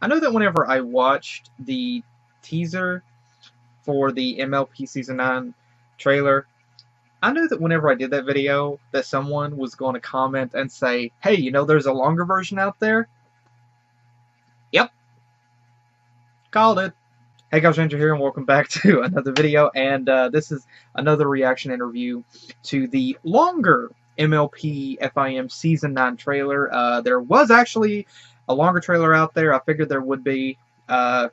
I know that whenever I watched the teaser for the MLP Season 9 trailer, I knew that whenever I did that video, that someone was going to comment and say, hey, you know there's a longer version out there? Yep. Called it. Hey guys, Ranger here, and welcome back to another video, and this is another reaction interview to the longer MLP FIM Season 9 trailer. There was actually a longer trailer out there. I figured there would be, but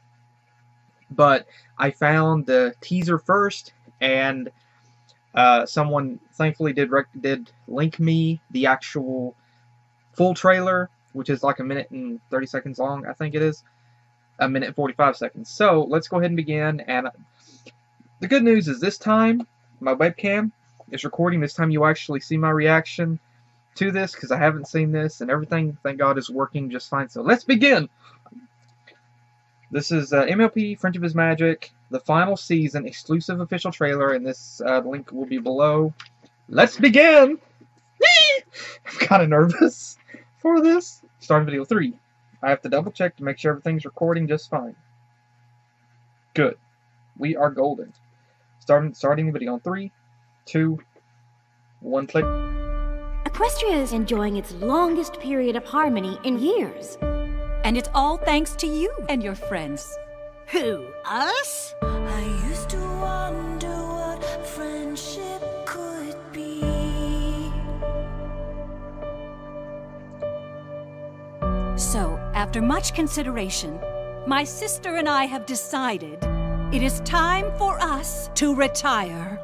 I found the teaser first, and someone thankfully did link me the actual full trailer, which is like a minute and 30 seconds long, I think it is. A minute and 45 seconds. So let's go ahead and begin. And the good news is this time my webcam is recording. This time you actually see my reaction to this, because I haven't seen this, and everything, thank God, is working just fine. So let's begin. This is MLP Friendship is Magic, the final season exclusive official trailer, and this link will be below. Let's begin. I'm kind of nervous for this. Starting video 3. I have to double check to make sure everything's recording just fine. Good. We are golden. Starting the video on 3, 2, 1, click. Equestria is enjoying its longest period of harmony in years. And it's all thanks to you and your friends. Who, us? I used to wonder what friendship could be. So, after much consideration, my sister and I have decided it is time for us to retire.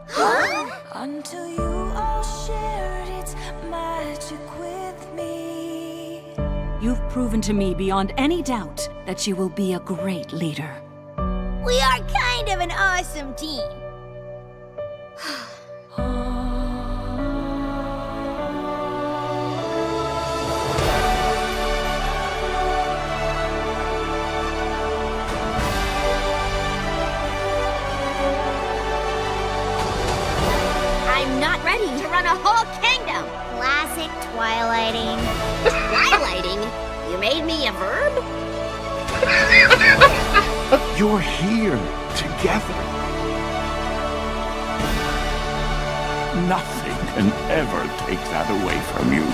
Until you all shared its magic with me. You've proven to me beyond any doubt that you will be a great leader. We are kind of an awesome team. I'm not ready to run a whole kingdom. Classic twilighting. Twilighting? You made me a verb? You're here, together. Nothing can ever take that away from you.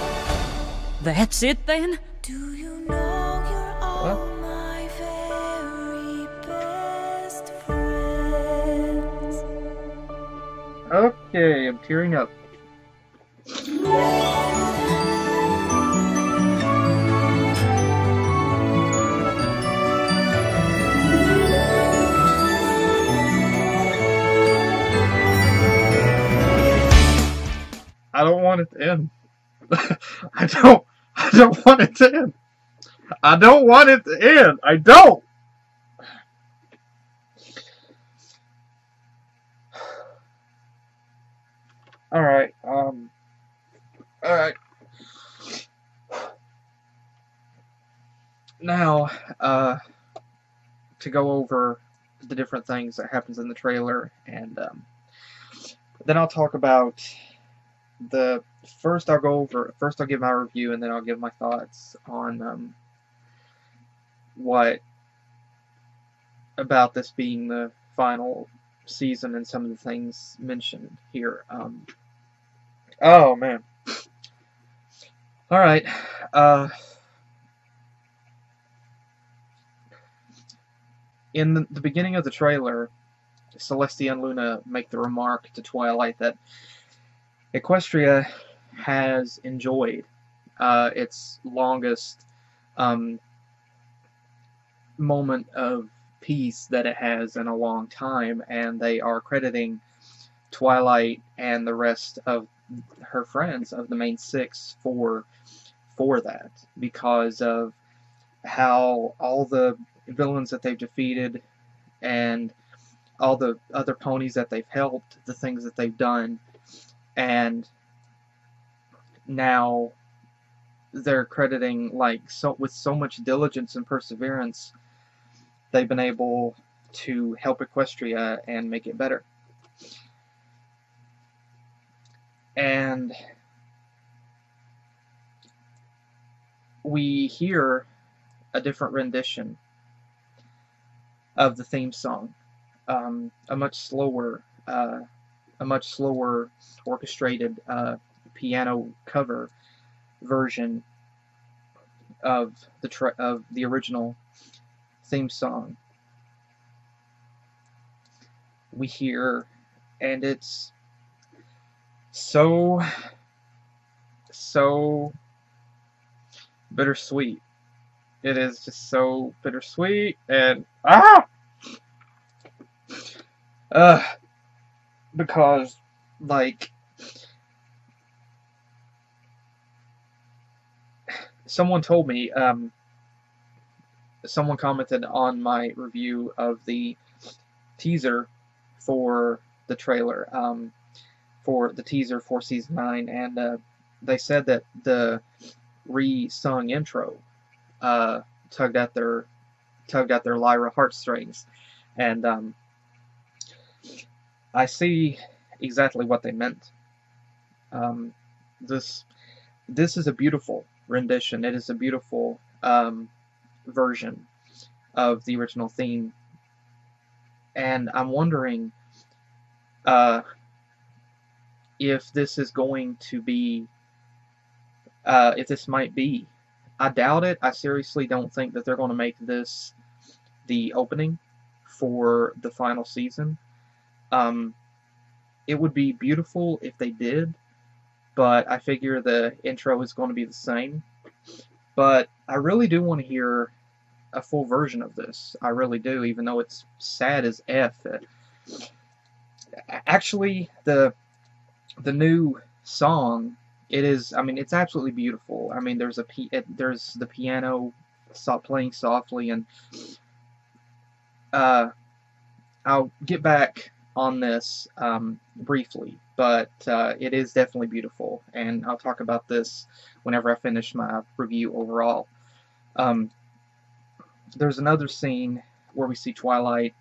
That's it then? Do you know you're all my very best friends? Okay, I'm tearing up. I don't want it to end. I don't want it to end. I don't want it to end. I don't. Alright, alright. Now, to go over the different things that happens in the trailer, and then I'll talk about first I'll give my review, and then I'll give my thoughts on what about this being the final season and some of the things mentioned here. Oh man. Alright. In the beginning of the trailer, Celestia and Luna make the remark to Twilight that Equestria has enjoyed its longest moment of peace that it has in a long time, and they are crediting Twilight and the rest of her friends of the main 6 for that, because of how all the villains that they've defeated and all the other ponies that they've helped, the things that they've done, and now they're crediting, like, with so much diligence and perseverance, they've been able to help Equestria and make it better. And we hear a different rendition of the theme song. A much slower orchestrated piano cover version of the original theme song. We hear, and it's so bittersweet. It is just so bittersweet, and because, like, someone told me, someone commented on my review of the teaser for the trailer, for the teaser for Season 9, and they said that the re-sung intro tugged at their Lyra heartstrings, and I see exactly what they meant. This is a beautiful rendition. It is a beautiful version of the original theme, and I'm wondering if this is going to be, if this might be. I doubt it. I seriously don't think that they're going to make this the opening for the final season. It would be beautiful if they did, but I figure the intro is going to be the same. But I really do want to hear a full version of this. I really do, even though it's sad as F. Actually, the new song, it is, I mean, it's absolutely beautiful. I mean, there's the piano playing softly, and I'll get back on this briefly, but it is definitely beautiful, and I'll talk about this whenever I finish my review overall. There's another scene where we see Twilight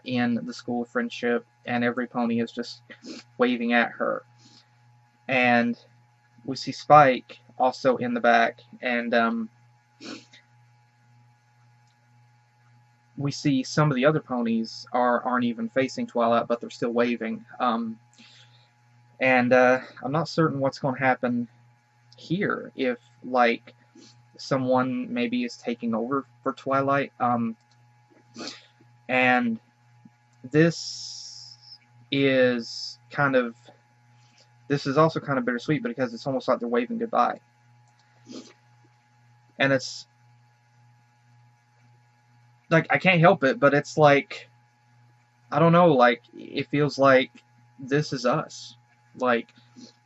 in the School of Friendship, and every pony is just waving at her. And we see Spike also in the back, and we see some of the other ponies aren't even facing Twilight, but they're still waving. And I'm not certain what's going to happen here, if, like, someone maybe is taking over for Twilight. And this is also kind of bittersweet, because it's almost like they're waving goodbye. And it's like, I can't help it, but it's like, I don't know, like, it feels like this is us. Like,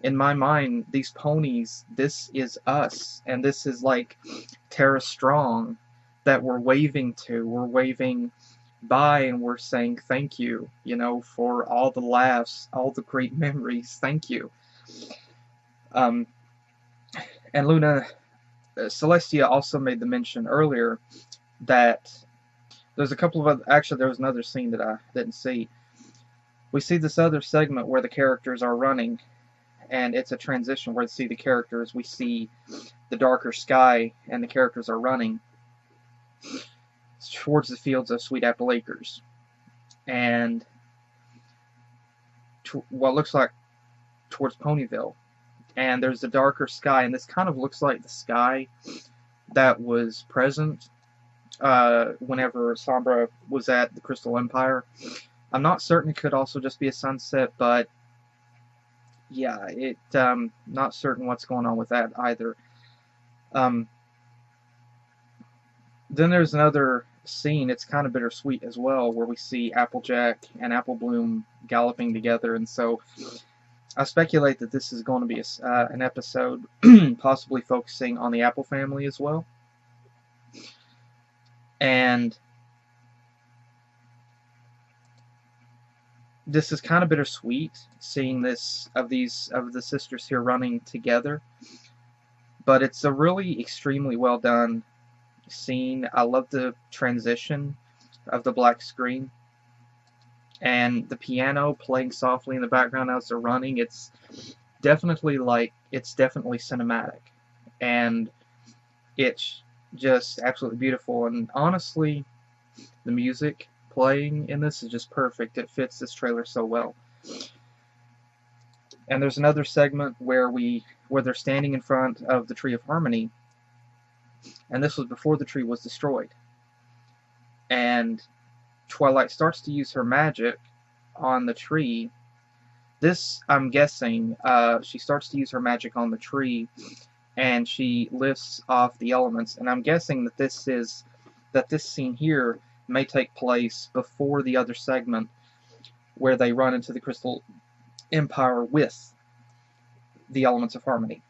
in my mind, these ponies, this is us, and this is like Tara Strong that we're waving to. We're waving by, and we're saying thank you, you know, for all the laughs, all the great memories. Thank you. And Luna, Celestia also made the mention earlier that there's a couple of other, actually there was another scene that I didn't see. We see this other segment where the characters are running, and it's a transition where we see the characters, we see the darker sky, and the characters are running towards the fields of Sweet Apple Acres, and what looks like towards Ponyville. And there's the darker sky, and this kind of looks like the sky that was present whenever Sombra was at the Crystal Empire. I'm not certain, it could also just be a sunset, but yeah, not certain what's going on with that either. Then there's another scene, it's kind of bittersweet as well, where we see Applejack and Apple Bloom galloping together, and so I speculate that this is going to be an episode possibly focusing on the Apple family as well. And this is kind of bittersweet, seeing this of the sisters here running together. But it's a really extremely well done scene. I love the transition of the black screen and the piano playing softly in the background as they're running. It's definitely cinematic, and it's just absolutely beautiful. And honestly, the music playing in this is just perfect. It fits this trailer so well. And there's another segment where they're standing in front of the Tree of Harmony, and this was before the tree was destroyed. And Twilight starts to use her magic on the tree. This, I'm guessing, she starts to use her magic on the tree, and she lifts off the elements. And I'm guessing that this scene here may take place before the other segment where they run into the Crystal Empire with the elements of harmony.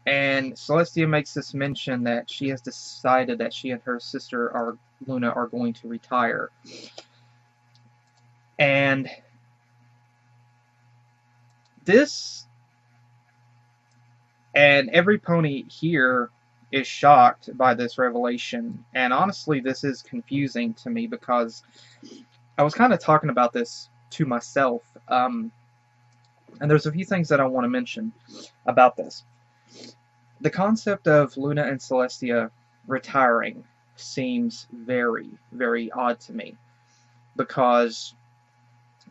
And Celestia makes this mention that she has decided that she and her sister Luna are going to retire. And every pony here is shocked by this revelation. And honestly, this is confusing to me because I was kind of talking about this to myself. And there's a few things that I want to mention about this. The concept of Luna and Celestia retiring seems very, very odd to me.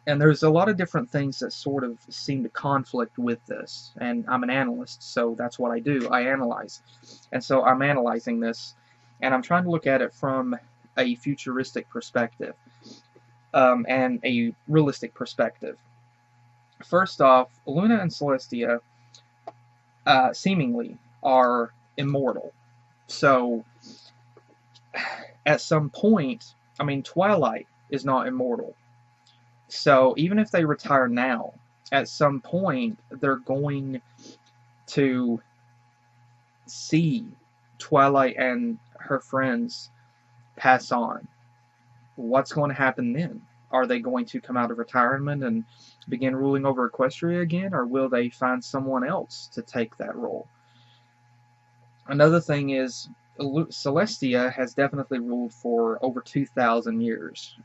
And there's a lot of different things that sort of seem to conflict with this. And I'm an analyst, so that's what I do. I analyze. And so I'm analyzing this, and I'm trying to look at it from a futuristic perspective and a realistic perspective. First off, Luna and Celestia seemingly are immortal. So, at some point, I mean, Twilight is not immortal. So, even if they retire now, at some point, they're going to see Twilight and her friends pass on. What's going to happen then? Are they going to come out of retirement and begin ruling over Equestria again, or will they find someone else to take that role? Another thing is, Celestia has definitely ruled for over 2,000 years.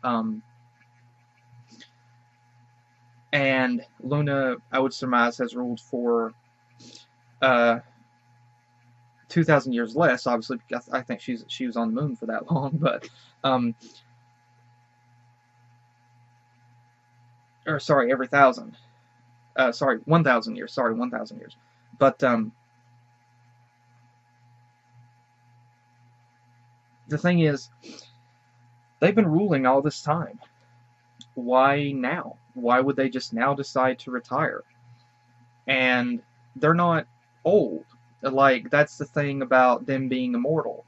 And Luna, I would surmise, has ruled for 2,000 years less, obviously, because I think she was on the moon for that long, but or sorry, every 1,000. Sorry, 1,000 years. Sorry, 1,000 years. But the thing is, they've been ruling all this time. Why now? Why would they just now decide to retire? And they're not old. Like, that's the thing about them being immortal.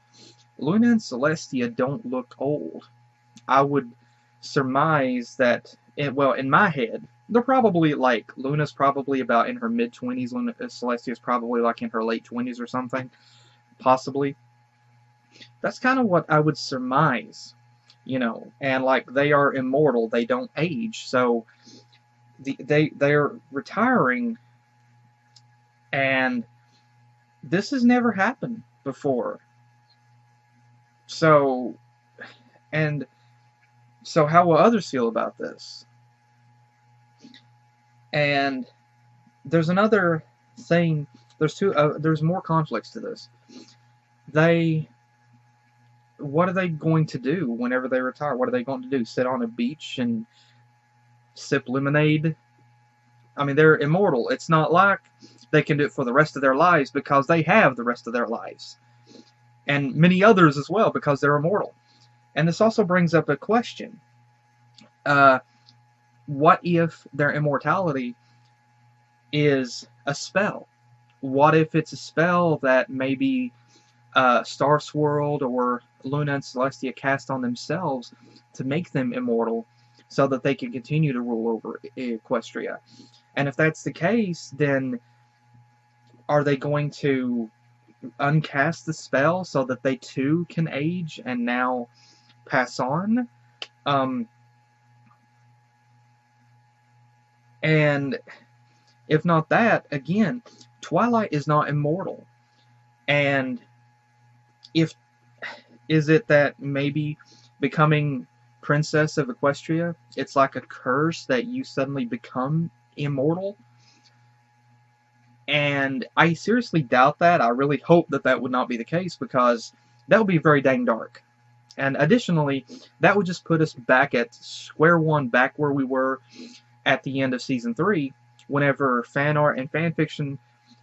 Luna and Celestia don't look old. I would surmise that, well, in my head, they're probably, like, Luna's probably about in her mid-20s, Celestia's probably, like, in her late 20s or something, possibly. That's kind of what I would surmise, you know, and, like, they are immortal, they don't age, so they're retiring, and this has never happened before. So how will others feel about this? And there's another thing. There's more conflicts to this. What are they going to do whenever they retire? What are they going to do? Sit on a beach and sip lemonade? I mean, they're immortal. It's not like they can do it for the rest of their lives, because they have the rest of their lives. And many others as well, because they're immortal. And this also brings up a question. What if their immortality is a spell? What if it's a spell that maybe Star Swirl or Luna and Celestia cast on themselves to make them immortal so that they can continue to rule over Equestria? And if that's the case, then are they going to uncast the spell so that they too can age and now pass on? And if not that, again, Twilight is not immortal. And is it that maybe becoming Princess of Equestria, it's like a curse that you suddenly become immortal? And I seriously doubt that. I really hope that that would not be the case, because that would be very dang dark. And additionally, that would just put us back at square one, back where we were at the end of Season 3, whenever fan art and fanfiction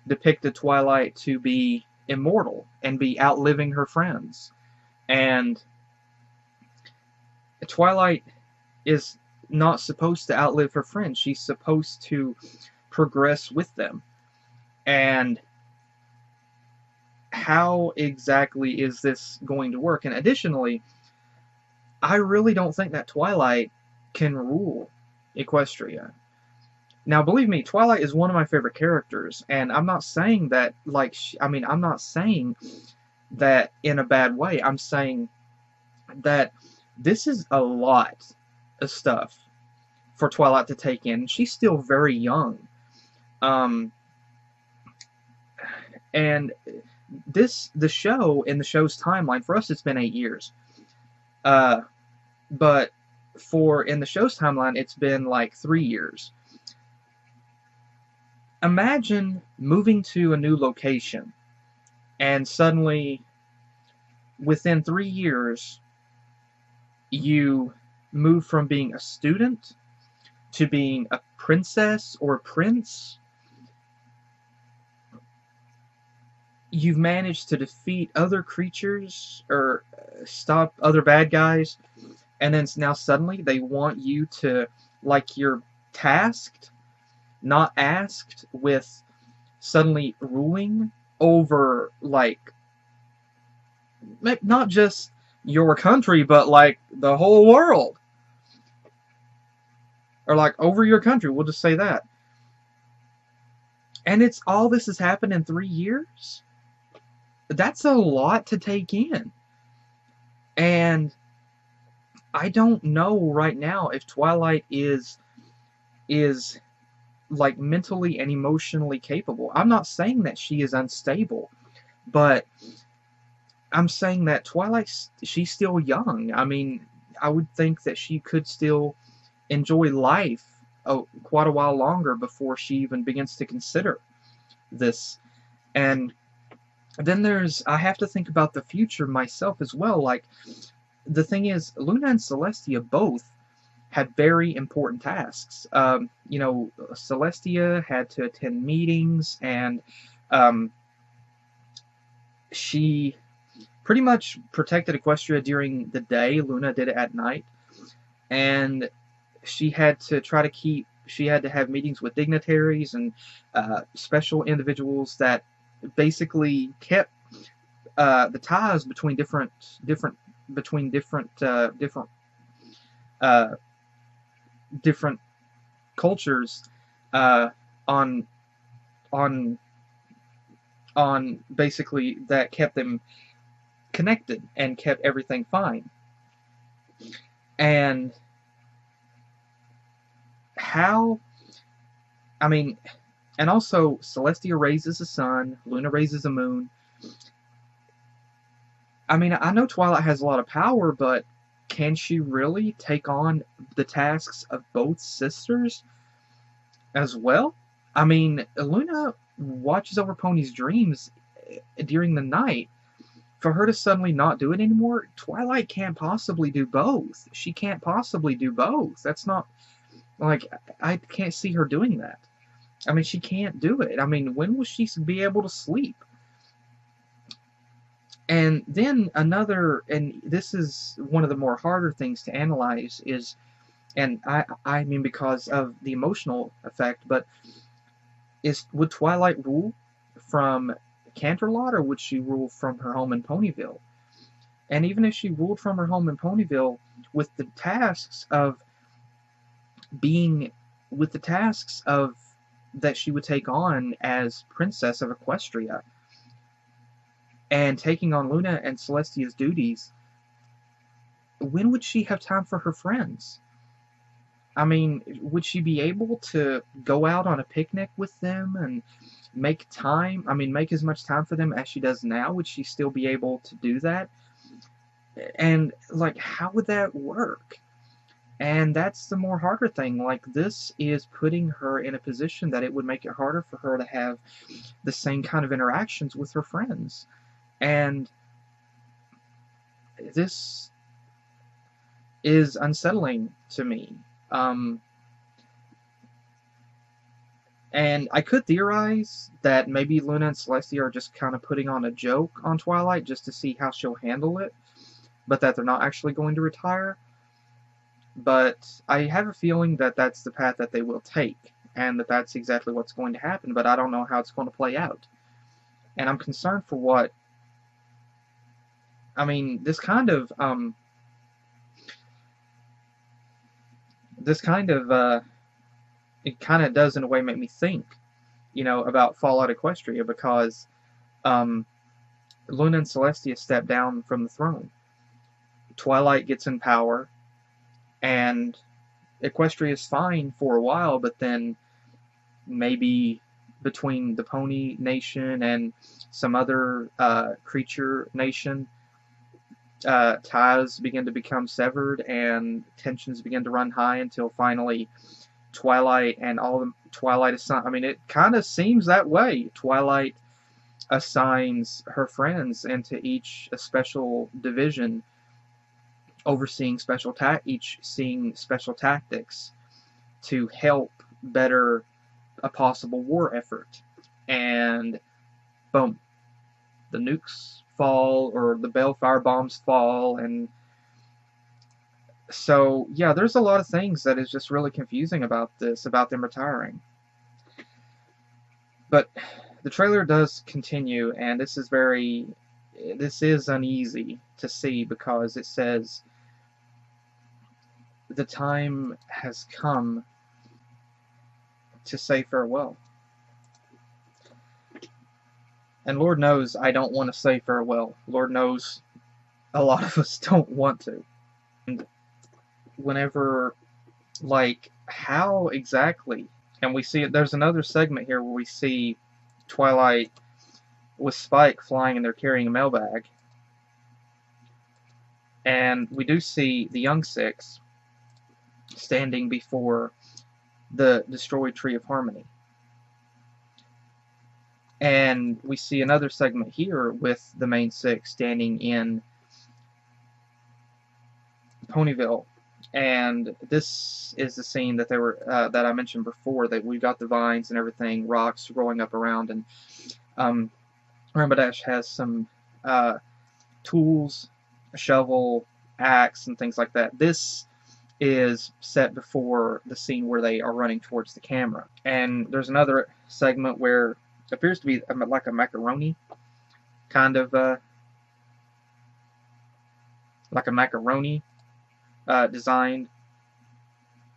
depicted Twilight to be immortal and be outliving her friends. And Twilight is not supposed to outlive her friends. She's supposed to progress with them. And how exactly is this going to work? And additionally, I really don't think that Twilight can rule Equestria. Now, believe me, Twilight is one of my favorite characters, and I'm not saying that, like, I'm not saying that in a bad way. I'm saying that this is a lot of stuff for Twilight to take in. She's still very young. And the show, in the show's timeline, for us it's been 8 years. But in the show's timeline, it's been like 3 years. Imagine moving to a new location, and suddenly, within 3 years, you move from being a student to being a princess or a prince. You've managed to defeat other creatures or stop other bad guys, and then now suddenly they want you to, like, you're tasked, not asked, with suddenly ruling over, like, not just your country, but like the whole world. Or like over your country, we'll just say that. And it's all this has happened in 3 years? That's a lot to take in. And I don't know right now if Twilight is like mentally and emotionally capable. I'm not saying that she is unstable, but I'm saying that Twilight, she's still young. I mean, I would think that she could still enjoy life quite a while longer before she even begins to consider this. And then I have to think about the future myself as well. Like, the thing is, Luna and Celestia both had very important tasks. You know, Celestia had to attend meetings, and she pretty much protected Equestria during the day. Luna did it at night. And she had to have meetings with dignitaries and special individuals that basically kept the ties between different cultures on basically that kept them connected and kept everything fine. And and also Celestia raises a sun, Luna raises a moon. I mean, I know Twilight has a lot of power, but can she really take on the tasks of both sisters as well? I mean, Luna watches over Pony's dreams during the night. For her to suddenly not do it anymore, Twilight can't possibly do both. She can't possibly do both. That's not, like, I can't see her doing that. I mean, she can't do it. I mean, when will she be able to sleep? And then and this is one of the more harder things to analyze, is, and I mean because of the emotional effect, but would Twilight rule from Canterlot, or would she rule from her home in Ponyville? And even if she ruled from her home in Ponyville, with the tasks that she would take on as Princess of Equestria, and taking on Luna and Celestia's duties, when would she have time for her friends? I mean, would she be able to go out on a picnic with them and make as much time for them as she does now? Would she still be able to do that? And, like, how would that work? And that's the more harder thing. Like, this is putting her in a position that it would make it harder for her to have the same kind of interactions with her friends. And this is unsettling to me. And I could theorize that maybe Luna and Celestia are just kind of putting on a joke on Twilight just to see how she'll handle it, but that they're not actually going to retire. But I have a feeling that that's the path that they will take, and that that's exactly what's going to happen, but I don't know how it's going to play out. And I'm concerned for what... I mean, this kind of it kind of does in a way make me think, you know, about Fallout Equestria, because Luna and Celestia step down from the throne. Twilight gets in power, and Equestria is fine for a while, but then maybe between the Pony Nation and some other creature nation, ties begin to become severed, and tensions begin to run high until finally Twilight and all the Twilight assign. I mean, it kind of seems that way. Twilight assigns her friends into each a special division, overseeing each seeing special tactics to help better a possible war effort. And boom, the nukes fall, or the Bellfire bombs fall, and so, yeah, there's a lot of things that is just really confusing about this, about them retiring. But the trailer does continue, and this is uneasy to see, because it says, the time has come to say farewell. And Lord knows I don't want to say farewell. Lord knows a lot of us don't want to. And whenever, like, how exactly? And we see it. There's another segment here where we see Twilight with Spike flying, and they're carrying a mailbag. And we do see the Young Six standing before the destroyed Tree of Harmony. And we see another segment here with the main six standing in Ponyville. And this is the scene that they were that I mentioned before, that we got the vines and everything, rocks rolling up around, and Rainbow Dash has some tools, a shovel, axe, and things like that. This is set before the scene where they are running towards the camera. And there's another segment where it appears to be like a macaroni, kind of like a macaroni designed,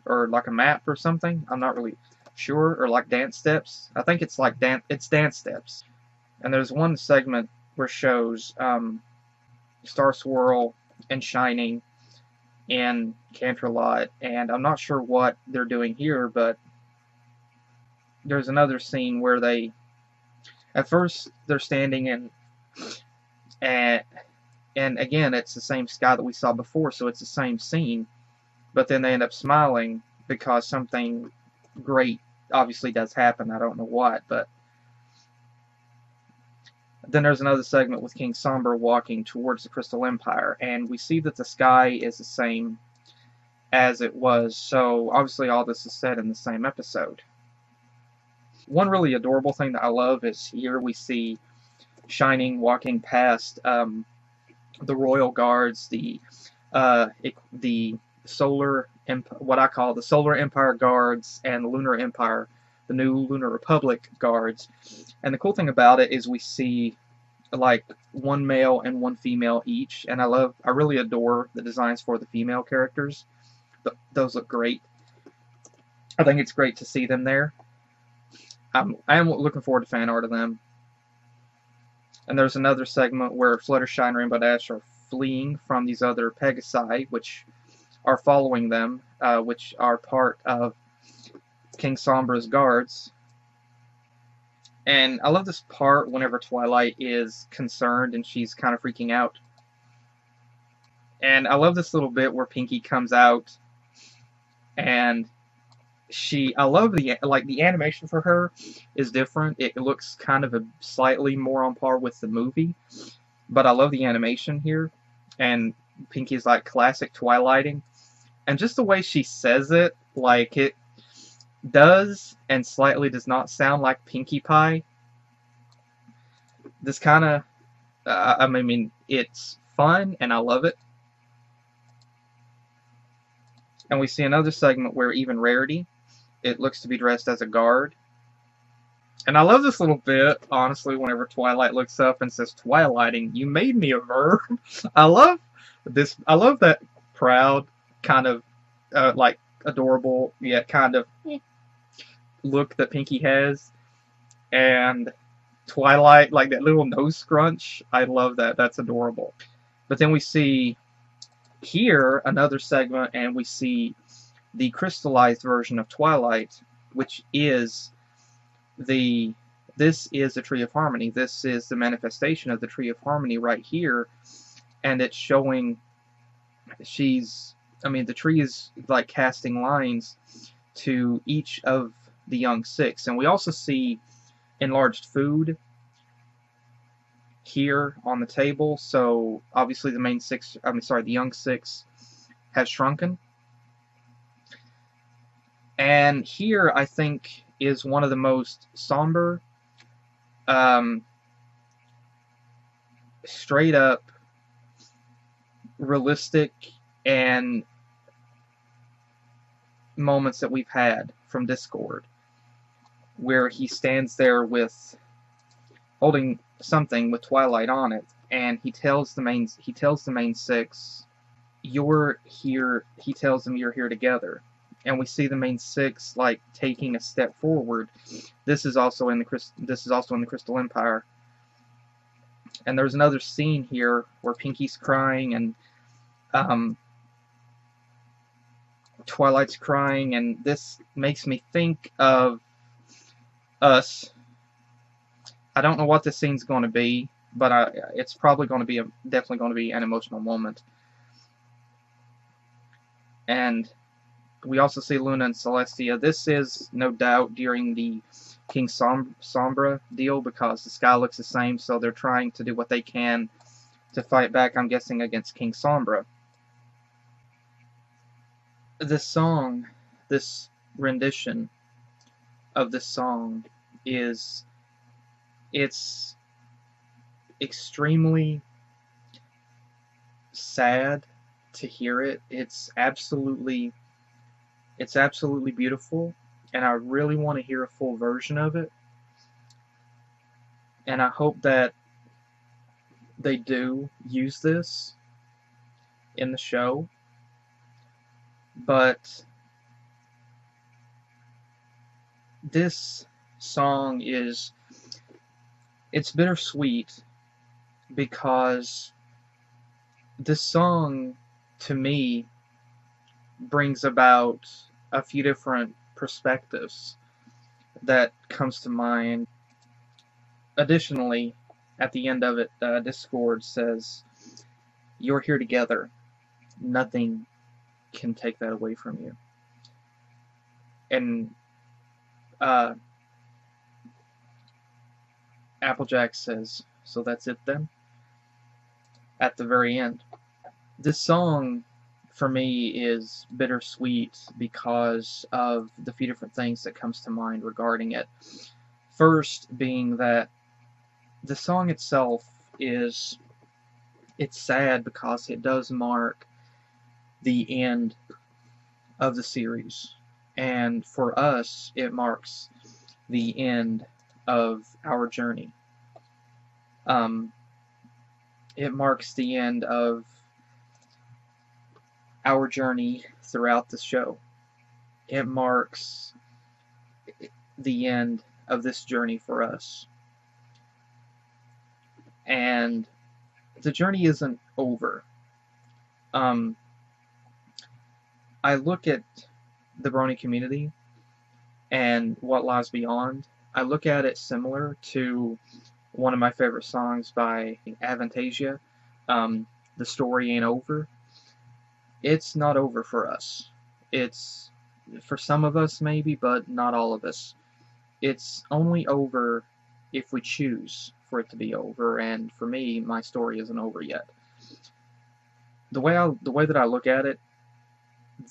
or like a map or something. I'm not really sure. Or like dance steps. I think it's like dance steps. And there's one segment where it shows Star Swirl and Shining in Canterlot, and I'm not sure what they're doing here, but there's another scene where they, at first they're standing in, and again it's the same sky that we saw before, so it's the same scene, but then they end up smiling because something great obviously does happen. I don't know what, but then there's another segment with King Sombra walking towards the Crystal Empire, and we see that the sky is the same as it was, so obviously all this is set in the same episode. One really adorable thing that I love is here we see Shining walking past the Royal Guards, the Solar what I call the Solar Empire Guards, and the Lunar Empire, the new Lunar Republic Guards. And the cool thing about it is we see like one male and one female each, and I really adore the designs for the female characters. Those look great. I think it's great to see them there. I am looking forward to fan art of them. And there's another segment where Fluttershy and Rainbow Dash are fleeing from these other Pegasi, which are following them, which are part of King Sombra's guards. And I love this part whenever Twilight is concerned and she's kind of freaking out. And I love this little bit where Pinkie comes out, and I love the animation for her is different. It looks kind of slightly more on par with the movie, but I love the animation here. And Pinkie's like classic Twilighting. And just the way she says it, like, it does and slightly does not sound like Pinkie Pie. This kind of, I mean, it's fun and I love it. And we see another segment where even Rarity, it looks to be dressed as a guard. And I love this little bit, honestly, whenever Twilight looks up and says, "Twilighting, you made me a verb." I love this. I love that proud, kind of, like, adorable, yet kind of look that Pinkie has. And Twilight, like that little nose scrunch, I love that. That's adorable. But then we see here another segment, and we see the crystallized version of Twilight, which is this is the Tree of Harmony. This is the manifestation of the Tree of Harmony right here, and it's showing the tree is like casting lines to each of the young six. And we also see enlarged food here on the table, so obviously the young six has shrunken. And here, I think, is one of the most somber, straight up, realistic, and moments that we've had from Discord, where he stands there with holding something with Twilight on it, and he tells the main six, "You're here." He tells them, "You're here together." And we see the main six like taking a step forward. This is also in the Crystal Empire. And there's another scene here where Pinkie's crying and Twilight's crying, and this makes me think of us. I don't know what this scene's going to be, but it's probably going to be definitely going to be an emotional moment. And we also see Luna and Celestia. This is no doubt during the King Sombra deal, because the sky looks the same, so they're trying to do what they can to fight back, I'm guessing, against King Sombra. This song, this rendition of this song it's extremely sad to hear it. It's absolutely beautiful, and I really want to hear a full version of it. And I hope that they do use this in the show. But this song it's bittersweet, because this song, to me, brings about a few different perspectives that comes to mind. Additionally, at the end of it, Discord says, "You're here together. Nothing can take that away from you." And Applejack says, "So that's it then?" At the very end. This song, for me, is bittersweet because of the few different things that comes to mind regarding it. First being that the song itself it's sad because it does mark the end of the series. And for us, it marks the end of our journey. It marks the end of our journey throughout the show. It marks the end of this journey for us. And the journey isn't over. I look at the Brownie community and what lies beyond. I look at it similar to one of my favorite songs by Avantasia, "The Story Ain't Over." It's not over for us. It's for some of us maybe, but not all of us. It's only over if we choose for it to be over, and for me, my story isn't over yet. The way that I look at it,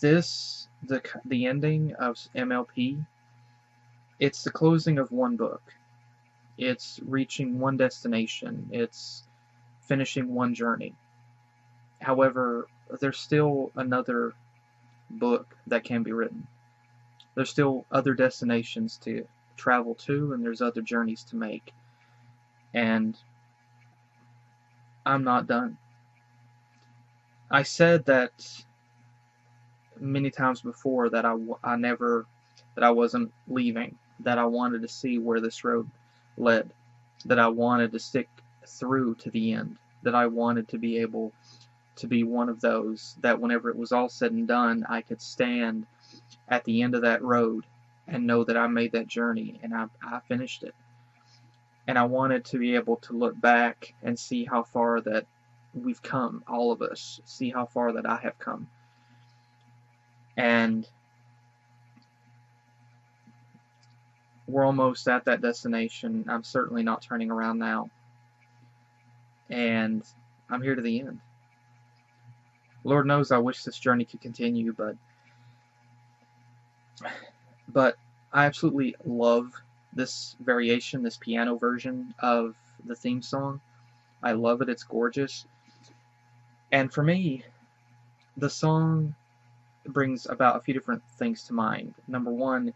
the ending of MLP, it's the closing of one book. It's reaching one destination. It's finishing one journey. However, there's still another book that can be written. There's still other destinations to travel to, and there's other journeys to make. And I'm not done. I said that many times before that I wasn't leaving, that I wanted to see where this road led, that I wanted to stick through to the end, that I wanted to be able to be one of those that whenever it was all said and done, I could stand at the end of that road and know that I made that journey and I finished it. And I wanted to be able to look back and see how far that we've come, all of us, see how far that I have come. And we're almost at that destination. I'm certainly not turning around now. And I'm here to the end. Lord knows I wish this journey could continue, but I absolutely love this variation, this piano version of the theme song. I love it. It's gorgeous. And for me, the song brings about a few different things to mind. Number one,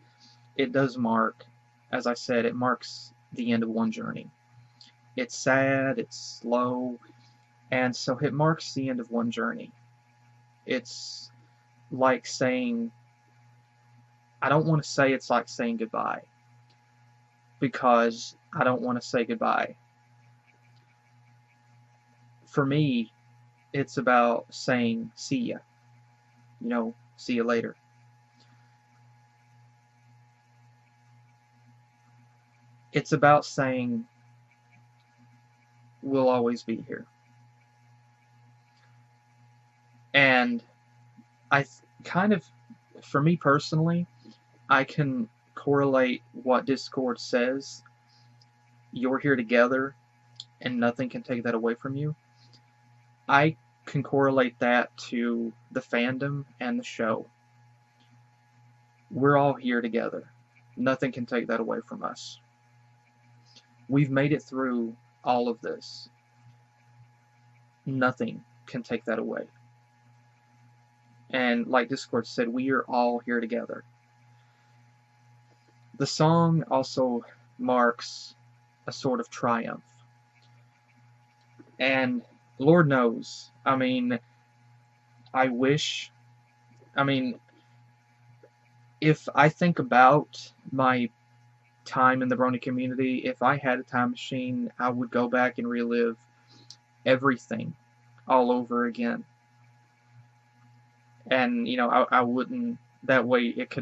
it does mark, as I said, it marks the end of one journey. It's sad, it's slow, and so it marks the end of one journey. It's like saying, I don't want to say it's like saying goodbye, because I don't want to say goodbye. For me, it's about saying see ya. You know, see you later. It's about saying we'll always be here. And for me personally, I can correlate what Discord says, you're here together and nothing can take that away from you. I can correlate that to the fandom and the show. We're all here together. Nothing can take that away from us. We've made it through all of this. Nothing can take that away. And like Discord said, we are all here together. The song also marks a sort of triumph. And Lord knows, if I think about my time in the Brownie community, if I had a time machine, I would go back and relive everything all over again. And, I wouldn't, that way it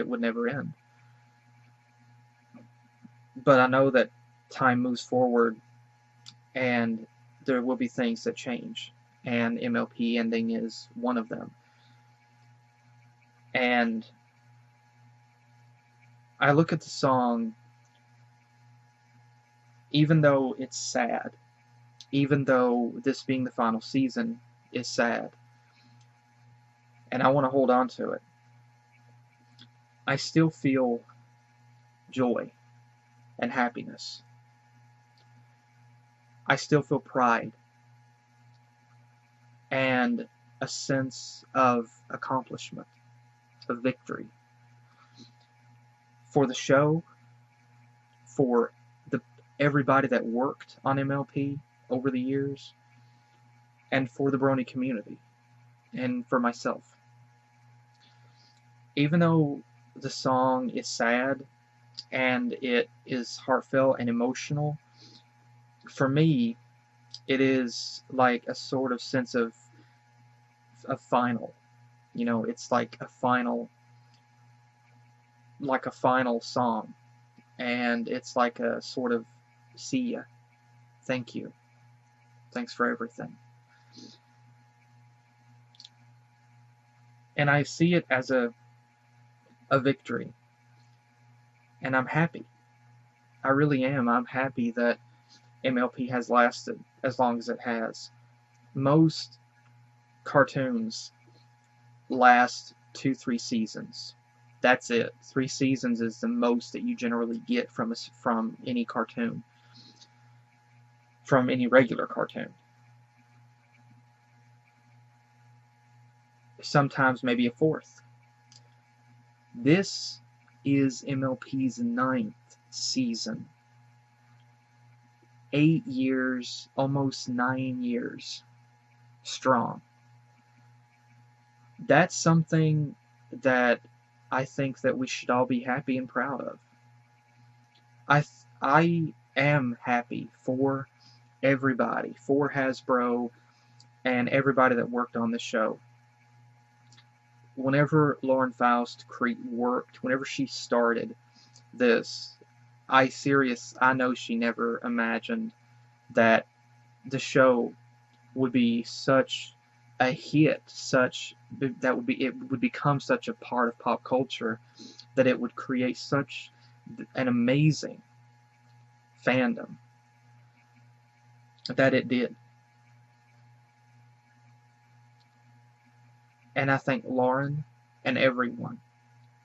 would never end. But I know that time moves forward and there will be things that change, and MLP ending is one of them. And I look at the song, even though it's sad, even though this being the final season is sad, and I want to hold on to it, I still feel joy and happiness. I still feel pride and a sense of accomplishment, of victory. For the show, for everybody that worked on MLP over the years, and for the Brownie community, and for myself. Even though the song is sad, and it is heartfelt and emotional, for me, it is like a sort of sense of a final. It's like a final song. And it's like a sort of see ya. Thank you. Thanks for everything. And I see it as a victory. And I'm happy. I really am. I'm happy that MLP has lasted as long as it has. Most cartoons last 2-3 seasons. That's it. 3 seasons is the most that you generally get from any cartoon, from any regular cartoon. Sometimes maybe a 4th. This is MLP's 9th season. 8 years, almost 9 years strong. That's something that I think that we should all be happy and proud of. I am happy for everybody, for Hasbro and everybody that worked on the show. Whenever Lauren Faust worked, whenever she started this, I know she never imagined that the show would be such a hit, it would become such a part of pop culture, that it would create such an amazing fandom that it did. And I thank Lauren and everyone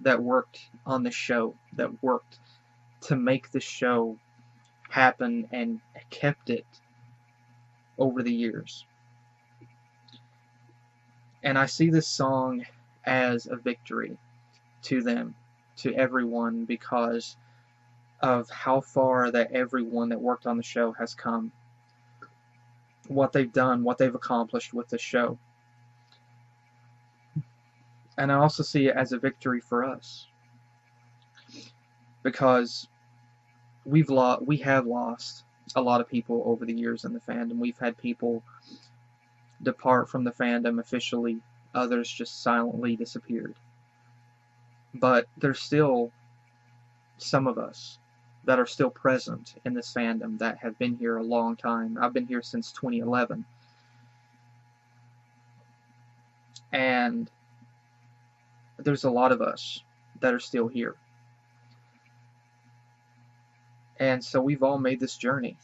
that worked on the show, that worked to make the show happen and kept it over the years. And I see this song as a victory to them, to everyone, because of how far that everyone that worked on the show has come, what they've done, what they've accomplished with the show. And I also see it as a victory for us, because we have lost a lot of people over the years in the fandom. We've had people depart from the fandom officially, others just silently disappeared. But there's still some of us that are still present in this fandom that have been here a long time. I've been here since 2011. And there's a lot of us that are still here. And so we've all made this journey.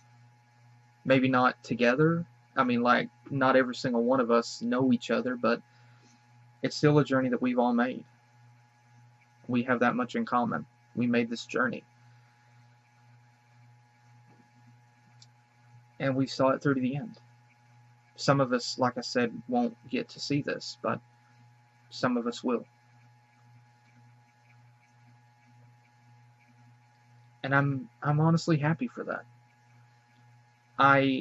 Maybe not together. I mean, like, not every single one of us know each other, but it's still a journey that we've all made. We have that much in common. We made this journey. And we saw it through to the end. Some of us, like I said, won't get to see this, but some of us will. And I'm honestly happy for that.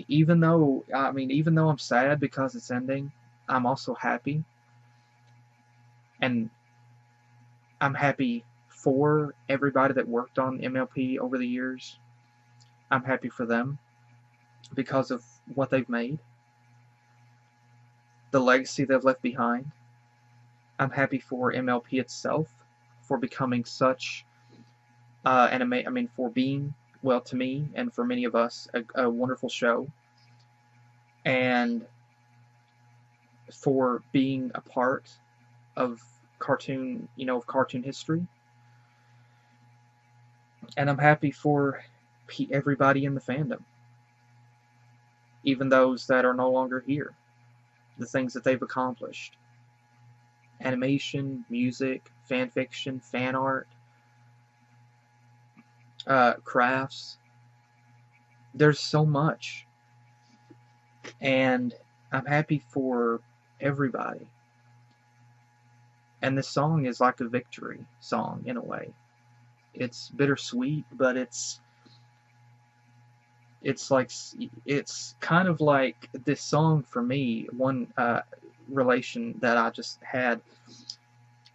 Even though I'm sad because it's ending, I'm also happy. And I'm happy for everybody that worked on MLP over the years. I'm happy for them because of what they've made, the legacy they've left behind. I'm happy for MLP itself for becoming such for being, well, to me and for many of us, a wonderful show, and for being a part of cartoon history. And I'm happy for everybody in the fandom, even those that are no longer here, the things that they've accomplished. Animation, music, fan fiction, fan art, crafts. There's so much. And I'm happy for everybody. And this song is like a victory song in a way. It's bittersweet, but it's kind of like this song for me. One relation that I just had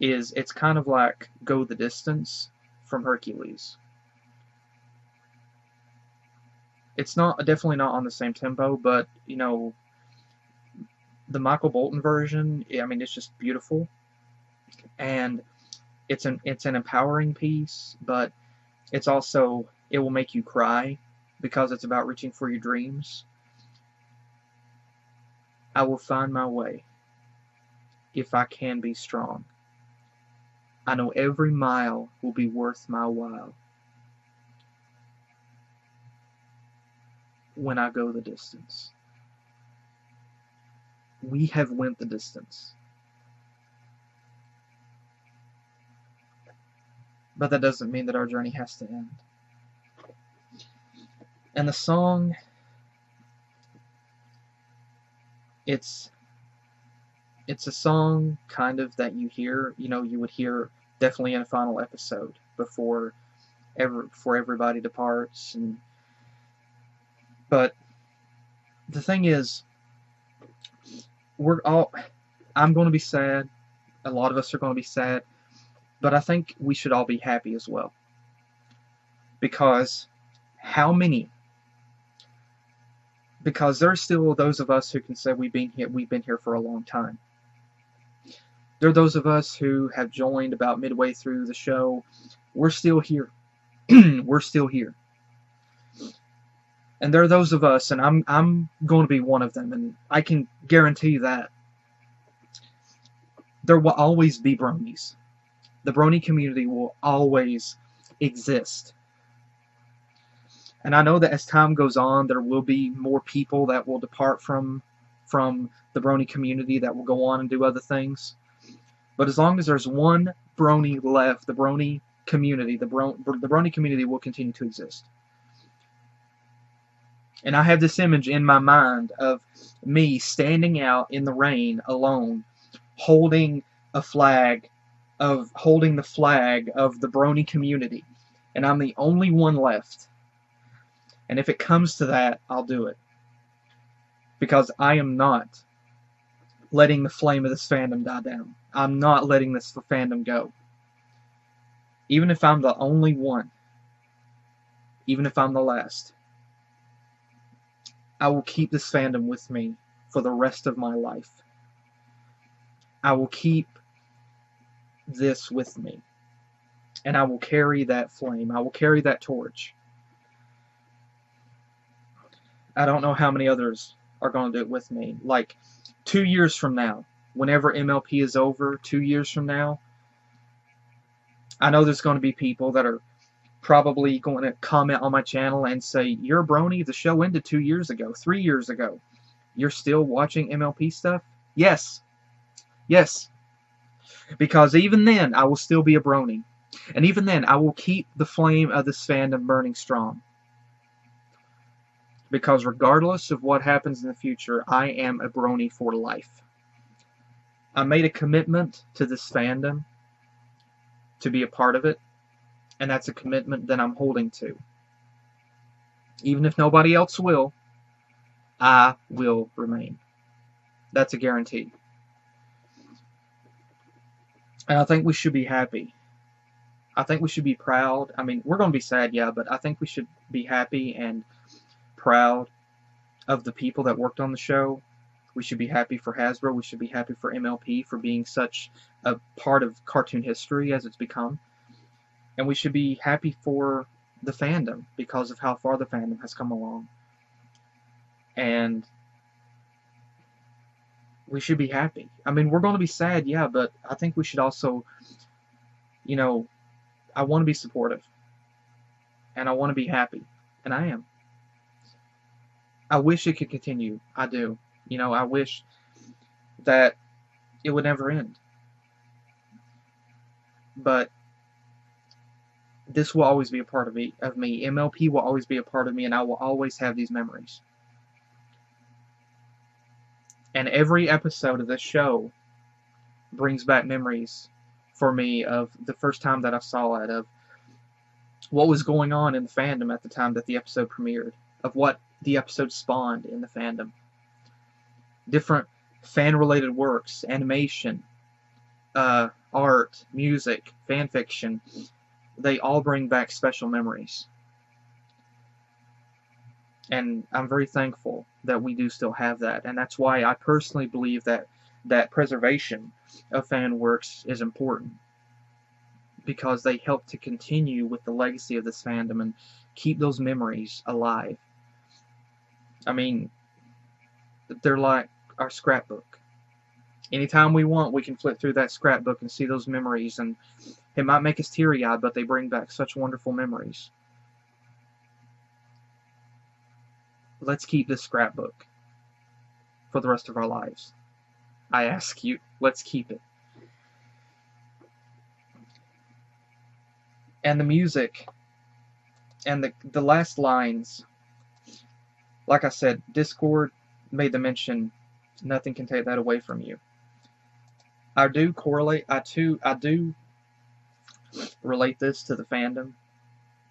is it's kind of like Go the Distance from Hercules. It's definitely not on the same tempo, but the Michael Bolton version, it's just beautiful, and it's an empowering piece, but it's also, it will make you cry because it's about reaching for your dreams. I will find my way if I can be strong. I know every mile will be worth my while when I go the distance. We have went the distance. but that doesn't mean that our journey has to end. And the song, it's a song kind of that you hear, you would hear definitely in a final episode before everybody departs. But the thing is, I'm going to be sad. A lot of us are going to be sad, but I think we should all be happy as well. Because because there's still those of us who can say we've been here for a long time. There are those of us who have joined about midway through the show. We're still here. We're still here. And there are those of us, and I'm going to be one of them, and I can guarantee that there will always be Brownies. The Brownie community will always exist. And I know that as time goes on, there will be more people that will depart from the Brownie community that will go on and do other things. But as long as there's one Brownie left, the Brownie community, the Brownie community will continue to exist. And I have this image in my mind of me standing out in the rain alone, holding the flag of the Brownie community, and I'm the only one left. And if it comes to that, I'll do it. Because I am not letting the flame of this fandom die down. I'm not letting this fandom go. Even if I'm the only one, even if I'm the last, I will keep this fandom with me for the rest of my life. I will keep this with me. And I will carry that flame. I will carry that torch. I don't know how many others are going to do it with me. Like, 2 years from now, whenever MLP is over, 2 years from now, I know there's going to be people that are probably going to comment on my channel and say, "You're a Brownie, the show ended 2 years ago, 3 years ago. You're still watching MLP stuff?" Yes. Yes. Because even then, I will still be a Brownie. And even then, I will keep the flame of this fandom burning strong. Because regardless of what happens in the future, I am a Brownie for life. I made a commitment to this fandom to be a part of it, and that's a commitment that I'm holding to. Even if nobody else will, I will remain. That's a guarantee. And I think we should be happy. I think we should be proud. I mean, we're going to be sad, yeah, but I think we should be happy and proud of the people that worked on the show. We should be happy for Hasbro. We should be happy for MLP for being such a part of cartoon history as it's become. And we should be happy for the fandom because of how far the fandom has come along. And we should be happy. I mean, we're going to be sad, yeah, but I think we should also, I want to be supportive. And I want to be happy. And I am. I wish it could continue. I do. I wish that it would never end. But this will always be a part of me. MLP will always be a part of me, and I will always have these memories. And every episode of this show brings back memories for me of the first time that I saw it, of what was going on in the fandom at the time that the episode premiered, of what the episode spawned in the fandom. Different fan-related works, animation, art, music, fan fiction, they all bring back special memories. And I'm very thankful that we do still have that. And that's why I personally believe that preservation of Fanworks is important. Because they help to continue with the legacy of this fandom and keep those memories alive. I mean, they're like our scrapbook. Anytime we want, we can flip through that scrapbook and see those memories, and it might make us teary-eyed, but they bring back such wonderful memories. Let's keep this scrapbook for the rest of our lives. I ask you, let's keep it. And the music and the last lines, like I said, Discord made the mention, nothing can take that away from you. I do correlate, I do relate this to the fandom,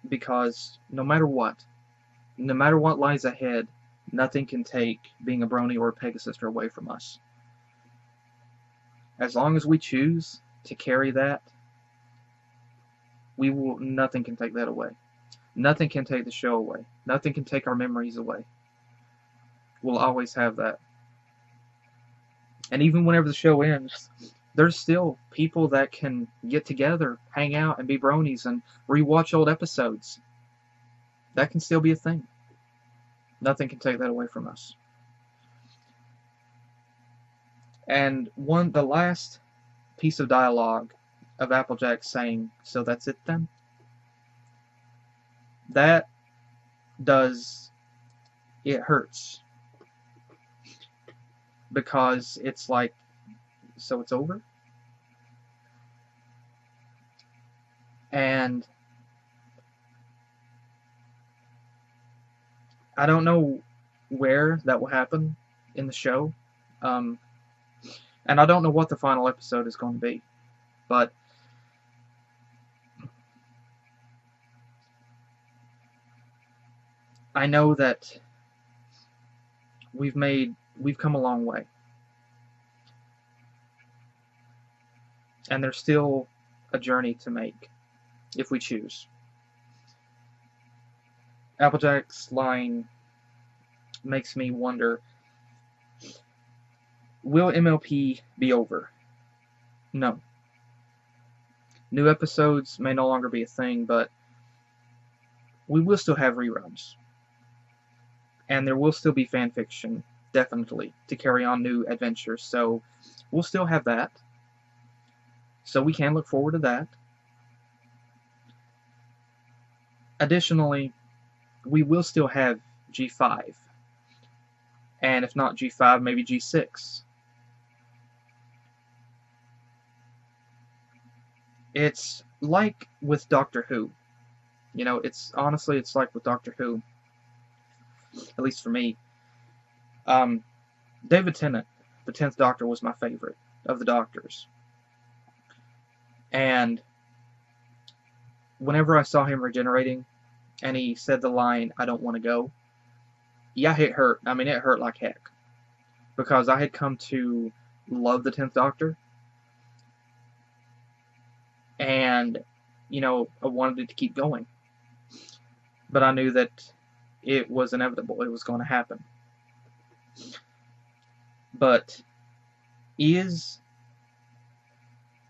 because no matter what lies ahead, nothing can take being a Brownie or a Pegasus away from us. As long as we choose to carry that, nothing can take that away. Nothing can take the show away. Nothing can take our memories away. We'll always have that. And even whenever the show ends, there's still people that can get together, hang out, and be Brownies and rewatch old episodes. That can still be a thing. Nothing can take that away from us. And the last piece of dialogue of Applejack saying, "So that's it then?" That it hurts. Because it's like, so it's over? And I don't know where that will happen in the show. And I don't know what the final episode is going to be. But I know that we've come a long way. And there's still a journey to make, if we choose. Applejack's line makes me wonder, will MLP be over? No. New episodes may no longer be a thing, but we will still have reruns. And there will still be fanfiction, definitely, to carry on new adventures. So we'll still have that. So we can look forward to that. Additionally, we will still have G5. And if not G5, maybe G6. It's like with Doctor Who. You know, it's like with Doctor Who. At least for me. David Tennant, the 10th Doctor, was my favorite of the Doctors. And whenever I saw him regenerating, and he said the line, "I don't want to go," yeah, it hurt. I mean, it hurt like heck. Because I had come to love the 10th Doctor. And, you know, I wanted it to keep going. But I knew that it was inevitable. It was going to happen. But is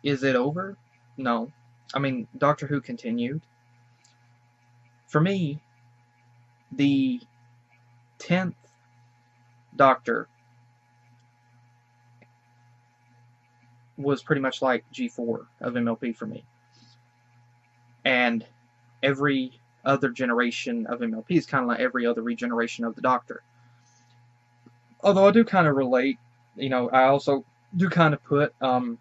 it over? No. I mean, Doctor Who continued. For me, the 10th Doctor was pretty much like G4 of MLP for me. And every other generation of MLP is kind of like every other regeneration of the Doctor. Although I do kind of relate, you know, I also do kind of put the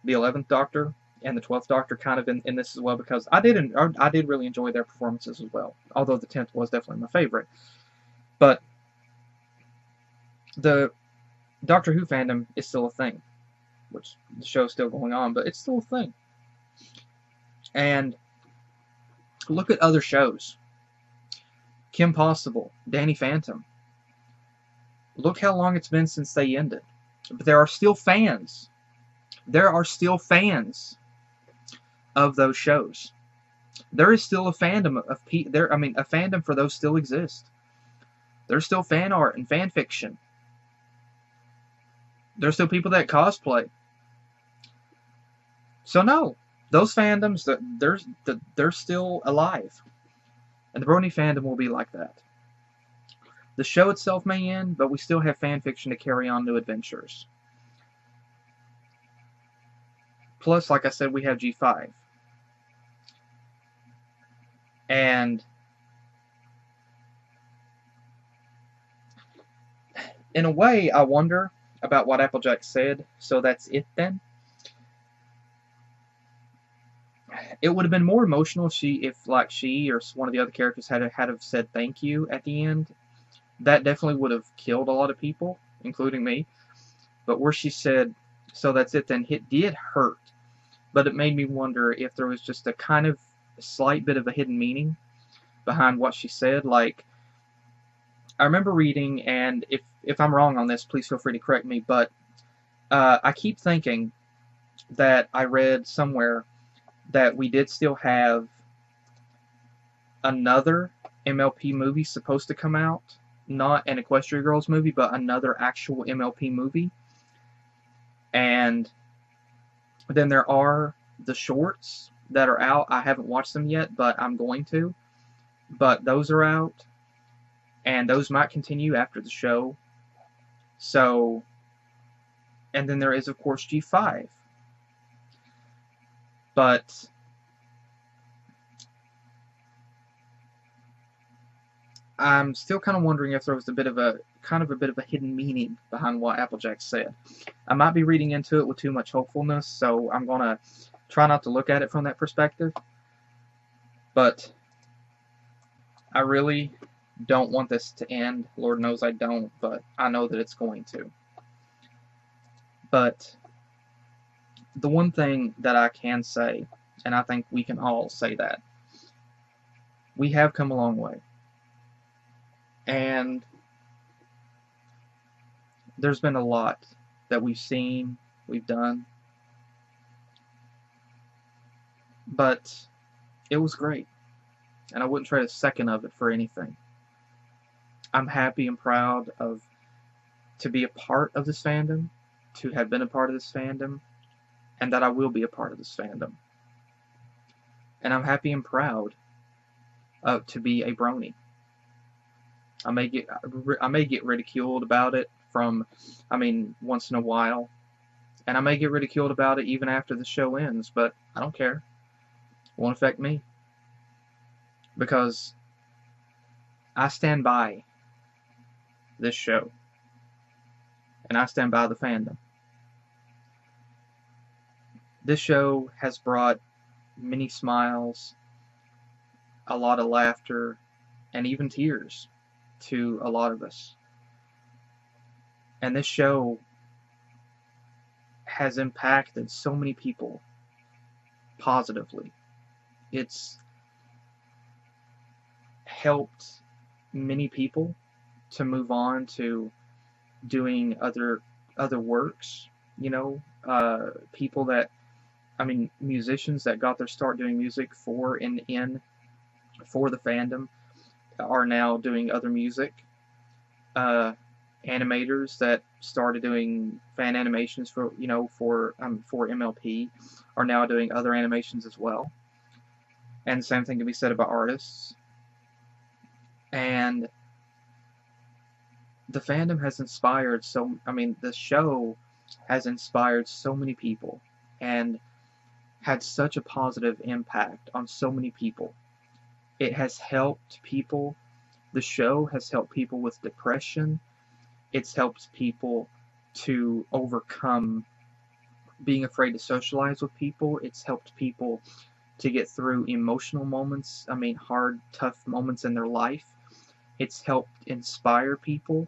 11th Doctor and the 12th Doctor kind of in this as well, because I did really enjoy their performances as well, although the 10th was definitely my favorite. But the Doctor Who fandom is still a thing, which the show's still going on, but it's still a thing. And look at other shows. Kim Possible, Danny Phantom. Look how long it's been since they ended. But there are still fans. There are still fans of those shows. There is still a fandom of a fandom for those still exist. There's still fan art and fan fiction. There's still people that cosplay. So no, those fandoms, they're still alive. And the Brownie fandom will be like that. The show itself may end, but we still have fan fiction to carry on new adventures. Plus, like I said, we have G5. And in a way, I wonder about what Applejack said, so that's it then. It would have been more emotional if like she or one of the other characters had have said thank you at the end. That definitely would have killed a lot of people, including me. But where she said, "So that's it," then it did hurt. But it made me wonder if there was just a kind of slight bit of a hidden meaning behind what she said. Like, I remember reading, and if I'm wrong on this, please feel free to correct me. But I keep thinking that I read somewhere that we did still have another MLP movie supposed to come out, not an Equestria Girls movie, but another actual MLP movie. And then there are the shorts that are out. I haven't watched them yet, but I'm going to. But those are out, and those might continue after the show. So, and then there is, of course, G5. But I'm still kind of wondering if there was a bit of a hidden meaning behind what Applejack said. I might be reading into it with too much hopefulness, so I'm gonna try not to look at it from that perspective. But I really don't want this to end. Lord knows I don't, but I know that it's going to. But the one thing that I can say, and I think we can all say that, we have come a long way. And there's been a lot that we've seen, we've done. But it was great. And I wouldn't trade a second of it for anything. I'm happy and proud to be a part of this fandom, to have been a part of this fandom, and that I will be a part of this fandom. And I'm happy and proud to be a Brownie. I may get ridiculed about it once in a while, and I may get ridiculed about it even after the show ends, but I don't care. It won't affect me, because I stand by this show, and I stand by the fandom. This show has brought many smiles, a lot of laughter, and even tears to a lot of us. And this show has impacted so many people positively. It's helped many people to move on to doing other works, people that, musicians that got their start doing music for the fandom are now doing other music. Animators that started doing fan animations for MLP are now doing other animations as well. And the same thing can be said about artists. And the fandom has inspired the show has inspired so many people and had such a positive impact on so many people. It has helped people. The show has helped people with depression. It's helped people to overcome being afraid to socialize with people. It's helped people to get through emotional moments, hard, tough moments in their life. It's helped inspire people.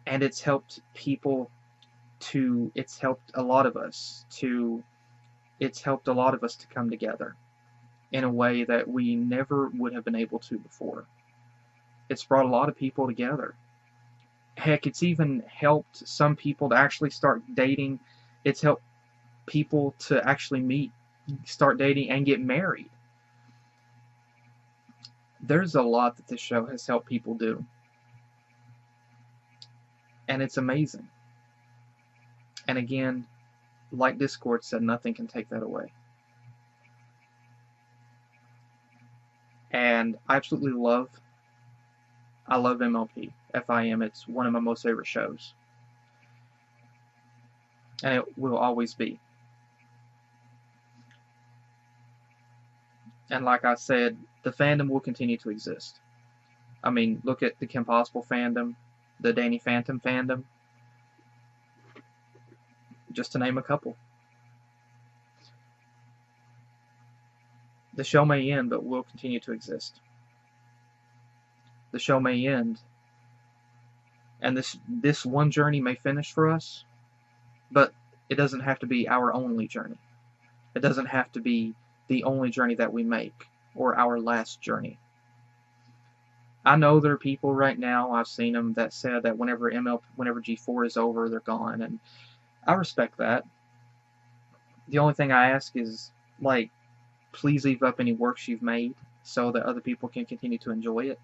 And it's helped a lot of us to come together in a way that we never would have been able to before. It's brought a lot of people together. Heck, it's even helped some people to actually start dating. It's helped people to actually start dating, and get married. There's a lot that this show has helped people do. And it's amazing. And again, like Discord said, nothing can take that away. And I absolutely love MLP. FIM, it's one of my most favorite shows. And it will always be. And like I said, the fandom will continue to exist. Look at the Kim Possible fandom, the Danny Phantom fandom, just to name a couple. The show may end, but we'll continue to exist. The show may end, and this one journey may finish for us, but it doesn't have to be our only journey. It doesn't have to be the only journey that we make, or our last journey. I know there are people right now, I've seen them, that said that whenever G4 is over, they're gone, and I respect that. The only thing I ask is, like, please leave up any works you've made so that other people can continue to enjoy it.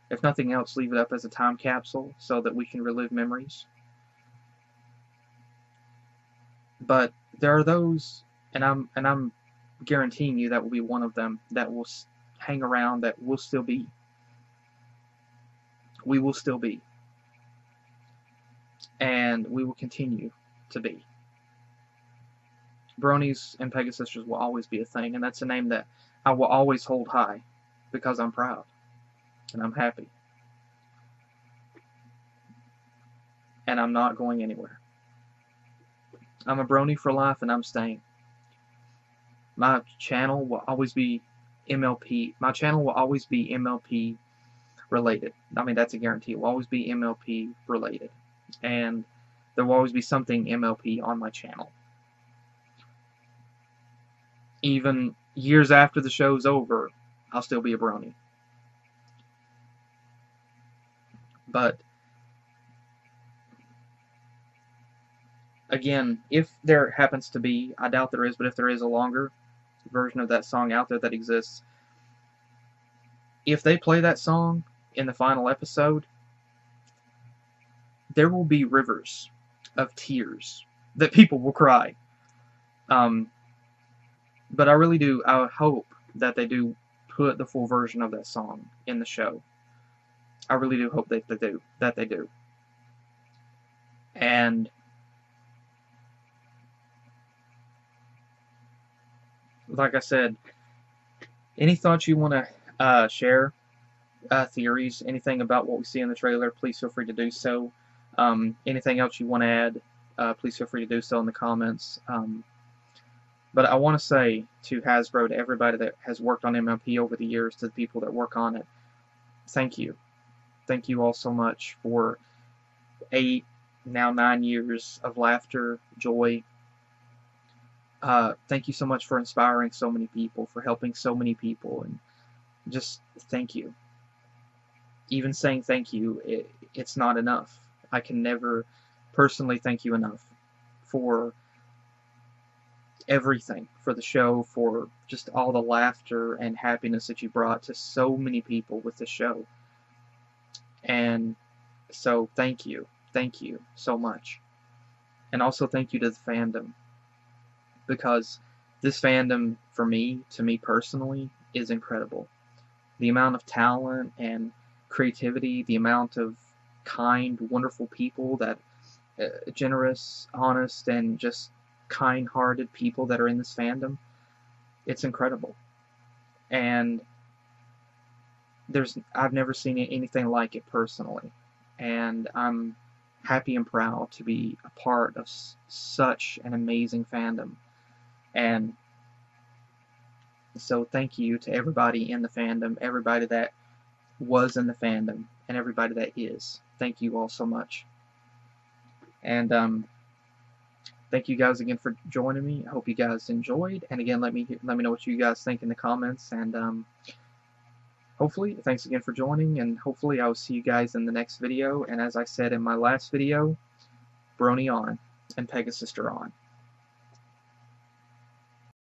If nothing else, leave it up as a time capsule so that we can relive memories. But there are those, and I'm guaranteeing you that will be one of them, that will hang around, that will still be. We will still be. And we will continue to be. Brownies and Pegasisters will always be a thing, and that's a name that I will always hold high because I'm proud and I'm happy. And I'm not going anywhere. I'm a Brownie for life, and I'm staying. My channel will always be MLP. My channel will always be MLP related. I mean, that's a guarantee. It will always be MLP related. And there will always be something MLP on my channel. Even years after the show's over, I'll still be a Brownie. But again, if there happens to be, I doubt there is, but if there is a longer version of that song out there that exists, if they play that song in the final episode, there will be rivers of tears that people will cry. But I really do, I hope that they do put the full version of that song in the show. I really do hope that they do. And like I said, any thoughts you want to share, theories, anything about what we see in the trailer, please feel free to do so. Anything else you want to add, please feel free to do so in the comments. But I want to say to Hasbro, to everybody that has worked on MLP over the years, to the people that work on it, thank you. Thank you all so much for 8, now 9 years of laughter, joy. Thank you so much for inspiring so many people, for helping so many people, and just thank you. Even saying thank you, it's not enough. I can never personally thank you enough for everything, for the show, for just all the laughter and happiness that you brought to so many people with the show. And so thank you so much. And also thank you to the fandom, because this fandom, for me, to me personally, is incredible. The amount of talent and creativity, the amount of kind, wonderful people that generous, honest, and just kind-hearted people that are in this fandom, it's incredible. And I've never seen anything like it personally, and I'm happy and proud to be a part of such an amazing fandom. And so thank you to everybody in the fandom, everybody that was in the fandom, and everybody that is. Thank you all so much. And thank you guys again for joining me. I hope you guys enjoyed. And again, let me know what you guys think in the comments. And hopefully, thanks again for joining. And hopefully, I will see you guys in the next video. And as I said in my last video, Brownie on and Pegasister on.